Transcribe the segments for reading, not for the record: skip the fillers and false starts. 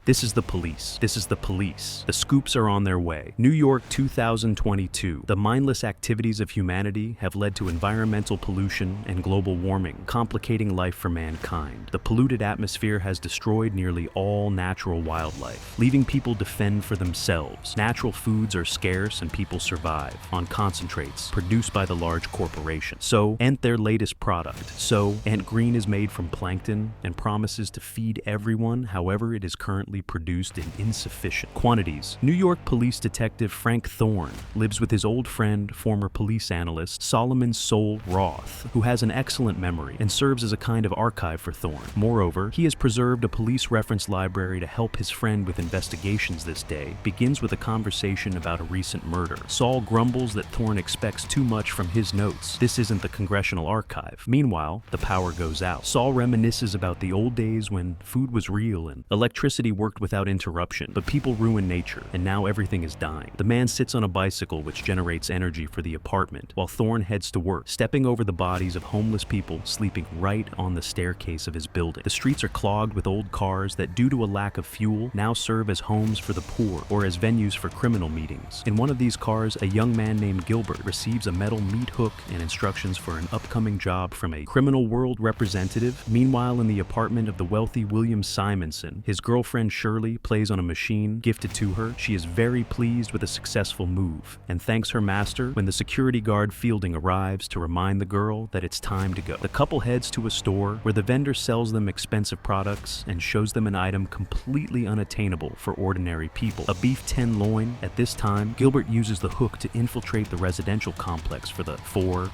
This is the police. This is the police. The scoops are on their way. New York 2022. The mindless activities of humanity have led to environmental pollution and global warming, complicating life for mankind. The polluted atmosphere has destroyed nearly all natural wildlife, leaving people to fend for themselves. Natural foods are scarce and people survive on concentrates produced by the large corporations. So, Ant their latest product. Soylent Green is made from plankton and promises to feed everyone, however it is currently produced in insufficient quantities. New York Police Detective Frank Thorne lives with his old friend, former police analyst Solomon Soul Roth, who has an excellent memory and serves as a kind of archive for Thorne. Moreover, he has preserved a police reference library to help his friend with investigations. This day begins with a conversation about a recent murder. Saul grumbles that Thorne expects too much from his notes. This isn't the Congressional Archive. Meanwhile, the power goes out. Saul reminisces about the old days when food was real and electricity worked without interruption, but people ruin nature, and now everything is dying. The man sits on a bicycle which generates energy for the apartment, while Thorne heads to work, stepping over the bodies of homeless people sleeping right on the staircase of his building. The streets are clogged with old cars that, due to a lack of fuel, now serve as homes for the poor or as venues for criminal meetings. In one of these cars, a young man named Gilbert receives a metal meat hook and instructions for an upcoming job from a criminal world representative. Meanwhile, in the apartment of the wealthy William Simonson, his girlfriend Shirley plays on a machine gifted to her. She is very pleased with a successful move and thanks her master when the security guard Fielding arrives to remind the girl that it's time to go. The couple heads to a store where the vendor sells them expensive products and shows them an item completely unattainable for ordinary people, a beef tenderloin. At this time, Gilbert uses the hook to infiltrate the residential complex for the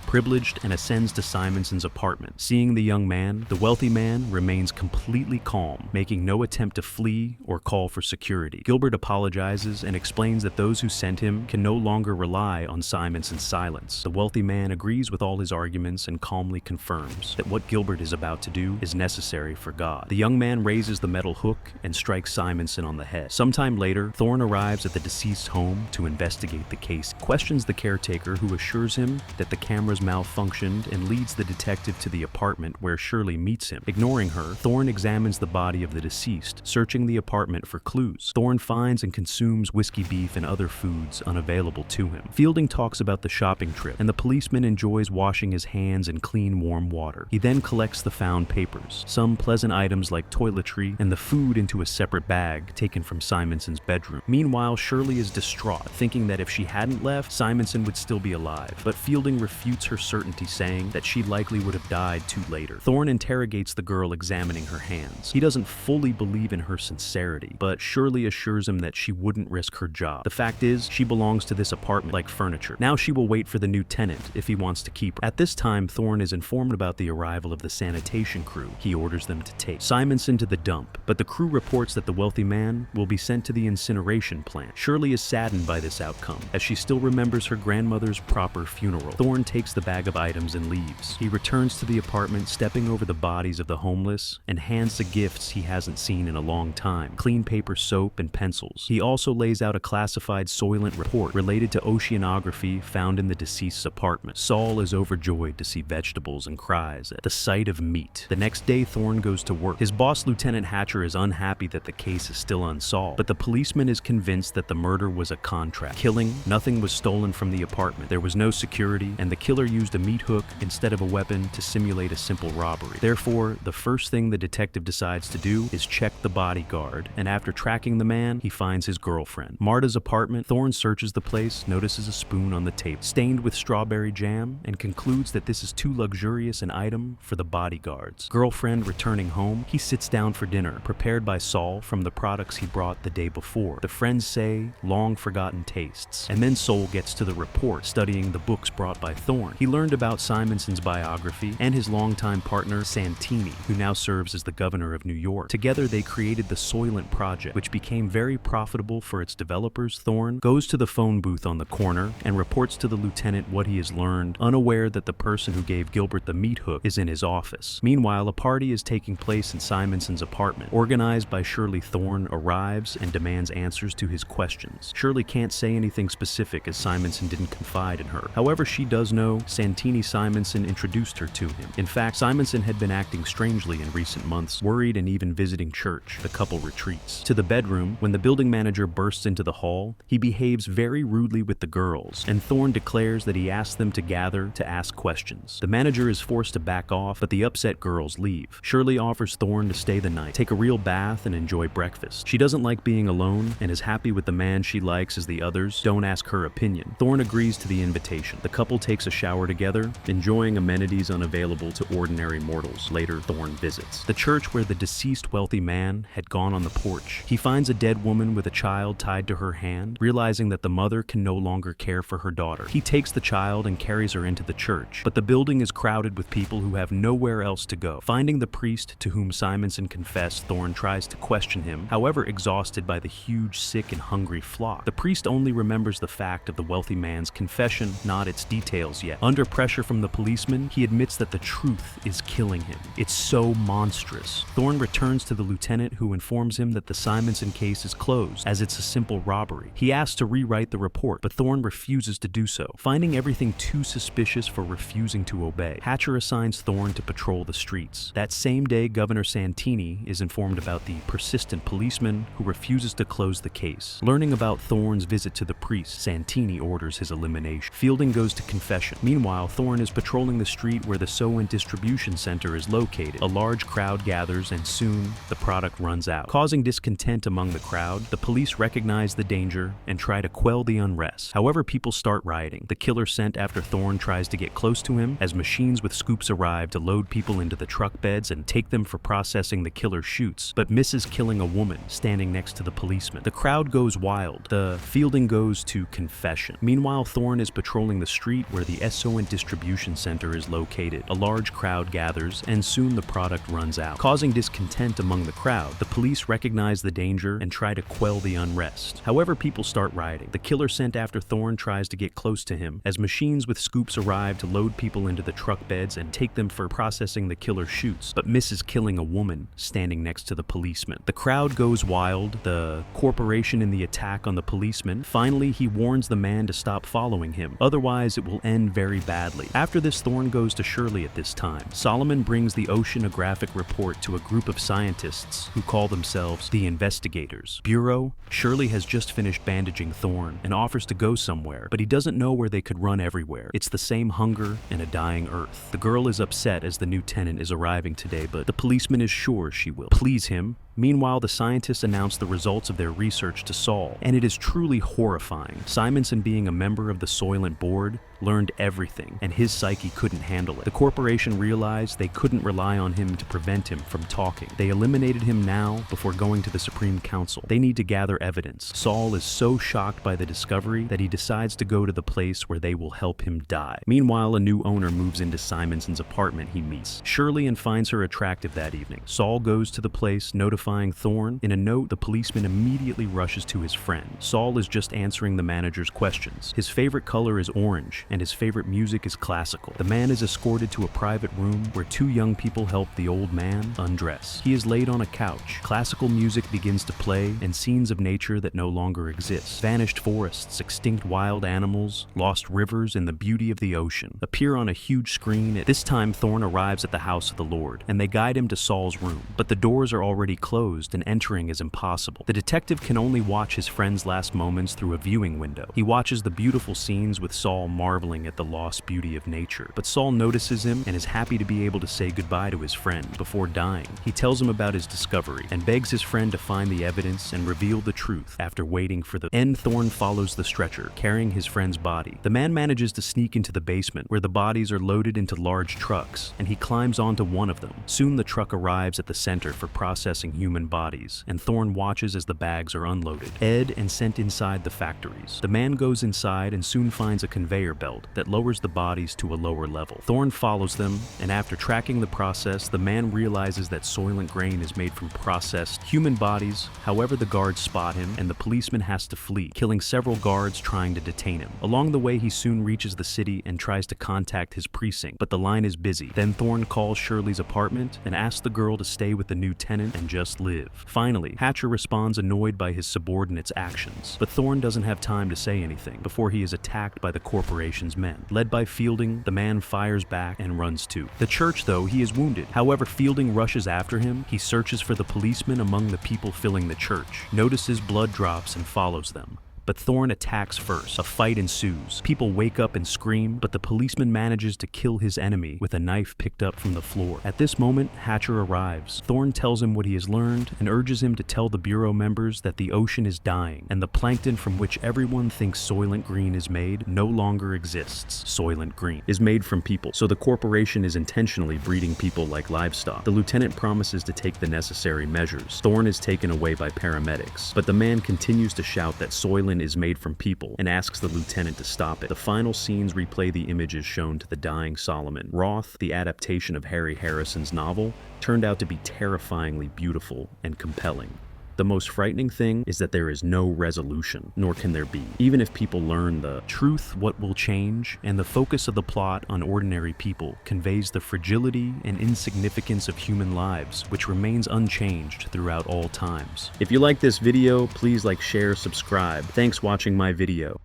privileged and ascends to Simonson's apartment. Seeing the young man, the wealthy man remains completely calm, making no attempt to flee or call for security. Gilbert apologizes and explains that those who sent him can no longer rely on Simonson's silence. The wealthy man agrees with all his arguments and calmly confirms that what Gilbert is about to do is necessary for God. The young man raises the metal hook and strikes Simonson on the head. Sometime later, Thorne arrives at the deceased's home to investigate the case, questions the caretaker, who assures him that the cameras malfunctioned, and leads the detective to the apartment where Shirley meets him. Ignoring her, Thorne examines the body of the deceased, searching the apartment for clues. Thorne finds and consumes whiskey beef and other foods unavailable to him. Fielding talks about the shopping trip, and the policeman enjoys washing his hands in clean, warm water. He then collects the found papers, some pleasant items like toiletry, and the food into a separate bag taken from Simonson's bedroom. Meanwhile, Shirley is distraught, thinking that if she hadn't left, Simonson would still be alive, but Fielding refutes her certainty, saying that she likely would have died too later. Thorne interrogates the girl, examining her hands. He doesn't fully believe in her sincerity, but Shirley assures him that she wouldn't risk her job. The fact is, she belongs to this apartment like furniture. Now she will wait for the new tenant if he wants to keep her. At this time, Thorne is informed about the arrival of the sanitation crew. He orders them to take Simonson to the dump, but the crew reports that the wealthy man will be sent to the incineration plant. Shirley is saddened by this outcome, as she still remembers her grandmother's proper funeral. Thorne takes the bag of items and leaves. He returns to the apartment, stepping over the bodies of the homeless, and hands the gifts he hasn't seen in a long time: clean paper, soap, and pencils. He also lays out a classified Soylent report related to oceanography found in the deceased's apartment. Saul is overjoyed to see vegetables and cries at the sight of meat. The next day, Thorne goes to work. His boss, Lieutenant Hatcher, is unhappy that the case is still unsolved, but the policeman is convinced that the murder was a contract killing. Nothing was stolen from the apartment. There was no security, and the killer used a meat hook instead of a weapon to simulate a simple robbery. Therefore, the first thing the detective decides to do is check the bodyguard, and after tracking the man, he finds his girlfriend. Marta's apartment. Thorne searches the place, notices a spoon on the table stained with strawberry jam, and concludes that this is too luxurious an item for the bodyguard's girlfriend. Returning home, he sits down for dinner, prepared by Saul from the products he brought the day before. The friends say long forgotten tastes, and then Saul gets to the report, studying the books brought by Thorne. He learned about Simonson's biography and his longtime partner Santini, who now serves as the governor of New York. Together they created the Soylent Project, which became very profitable for its developers. Thorne goes to the phone booth on the corner and reports to the lieutenant what he has learned, unaware that the person who gave Gilbert the meat hook is in his office. Meanwhile, a party is taking place in Simonson's apartment. Organized by Shirley, Thorne arrives and demands answers to his questions. Shirley can't say anything specific as Simonson didn't confide in her. However, she does know Santini Simonson introduced her to him. In fact, Simonson had been acting strangely in recent months, worried and even visiting church. The couple retreats. To the bedroom, when the building manager bursts into the hall, he behaves very rudely with the girls, and Thorne declares that he asked them to gather to ask questions. The manager is forced to back off, but the upset girls leave. Shirley offers Thorne to stay the night, take a real bath, and enjoy breakfast. She doesn't like being alone and is happy with the man she likes as the others don't ask her opinion. Thorne agrees to the invitation. The couple takes a shower together, enjoying amenities unavailable to ordinary mortals. Later, Thorne visits the church where the deceased wealthy man had gone on the porch. He finds a dead woman with a child tied to her hand, realizing that the mother can no longer care for her daughter. He takes the child and carries her into the church, but the building is crowded with people who have nowhere else to go. Finding the priest to whom Simonson confessed, Thorne tries to question him, however exhausted by the huge, sick, and hungry flock. The priest only remembers the fact of the wealthy man's confession, not its details yet. Under pressure from the policeman, he admits that the truth is killing him. It's so monstrous. Thorne returns to the lieutenant, who informs him that the Simonson case is closed, as it's a simple robbery. He asks to rewrite the report, but Thorne refuses to do so, finding everything too suspicious for refusing to obey. Hatcher assigns Thorne to patrol the streets. That same day, Governor Santini is informed about the persistent policeman who refuses to close the case. Learning about Thorne's visit to the priest, Santini orders his elimination. Fielding goes to confession. Meanwhile, Thorne is patrolling the street where the Soylent distribution center is located. A large crowd gathers, and soon the product runs out. Causing discontent among the crowd, the police recognize the danger and try to quell the unrest. However, people start rioting. The killer sent after Thorne tries to get close to him as machines with scoops arrive to load people into the truck beds and take them for processing. The killer shoots, but misses killing a woman standing next to the policeman. The crowd goes wild. The Fielding goes to confession. Meanwhile, Thorne is patrolling the street where the Soylent distribution center is located. A large crowd gathers, and soon the product runs out. Causing discontent among the crowd, the police recognize the danger and try to quell the unrest. However, people start rioting. The killer sent after Thorne tries to get close to him as machines with scoops arrive to load people into the truck beds and take them for processing. The killer shoots, but misses killing a woman standing next to the policeman. The crowd goes wild, the corporation in the attack on the policeman. Finally, he warns the man to stop following him, otherwise it will end very badly. After this, Thorne goes to Shirley at this time. Solomon brings the oceanographic report to a group of scientists who call themselves the Investigators. Bureau, Shirley has just finished bandaging Thorne and offers to go somewhere, but he doesn't know where they could run everywhere. It's the same hunger and a dying Earth. The girl is upset as the new tenant is arriving today, but the policeman is sure she will please him. Meanwhile, the scientists announce the results of their research to Saul, and it is truly horrifying. Simonson, being a member of the Soylent board, learned everything, and his psyche couldn't handle it. The corporation realized they couldn't rely on him to prevent him from talking. They eliminated him now before going to the Supreme Council. They need to gather evidence. Saul is so shocked by the discovery that he decides to go to the place where they will help him die. Meanwhile, a new owner moves into Simonson's apartment he meets Shirley and finds her attractive that evening. Saul goes to the place, notifying Thorne. In a note, the policeman immediately rushes to his friend. Saul is just answering the manager's questions. His favorite color is orange, and his favorite music is classical. The man is escorted to a private room where two young people help the old man undress. He is laid on a couch. Classical music begins to play, and scenes of nature that no longer exist. Vanished forests, extinct wild animals, lost rivers, and the beauty of the ocean appear on a huge screen. At this time, Thorne arrives at the house of the Lord, and they guide him to Saul's room, but the doors are already closed and entering is impossible. The detective can only watch his friend's last moments through a viewing window. He watches the beautiful scenes with Saul marveling at the lost beauty of nature, but Saul notices him and is happy to be able to say goodbye to his friend before dying. He tells him about his discovery and begs his friend to find the evidence and reveal the truth. After waiting for the end, Thorne follows the stretcher, carrying his friend's body. The man manages to sneak into the basement where the bodies are loaded into large trucks, and he climbs onto one of them. Soon the truck arrives at the center for processing human bodies, and Thorne watches as the bags are unloaded, and sent inside the factories. The man goes inside and soon finds a conveyor belt that lowers the bodies to a lower level. Thorne follows them, and after tracking the process, the man realizes that Soylent Green is made from processed human bodies. However, the guards spot him, and the policeman has to flee, killing several guards trying to detain him. Along the way, he soon reaches the city and tries to contact his precinct, but the line is busy. Then Thorne calls Shirley's apartment and asks the girl to stay with the new tenant and just must live. Finally, Hatcher responds annoyed by his subordinate's actions, but Thorne doesn't have time to say anything before he is attacked by the corporation's men. Led by Fielding, the man fires back and runs too. The church, though, he is wounded. However, Fielding rushes after him. He searches for the policemen among the people filling the church, notices blood drops and follows them. But Thorne attacks first. A fight ensues. People wake up and scream, but the policeman manages to kill his enemy with a knife picked up from the floor. At this moment, Hatcher arrives. Thorne tells him what he has learned and urges him to tell the Bureau members that the ocean is dying and the plankton from which everyone thinks Soylent Green is made no longer exists. Soylent Green is made from people, so the corporation is intentionally breeding people like livestock. The lieutenant promises to take the necessary measures. Thorne is taken away by paramedics, but the man continues to shout that Soylent is made from people and asks the lieutenant to stop it. The final scenes replay the images shown to the dying Solomon. Roth, the adaptation of Harry Harrison's novel, turned out to be terrifyingly beautiful and compelling. The most frightening thing is that there is no resolution, nor can there be. Even if people learn the truth, what will change, and the focus of the plot on ordinary people conveys the fragility and insignificance of human lives, which remains unchanged throughout all times. If you like this video, please like, share, subscribe. Thanks for watching my video.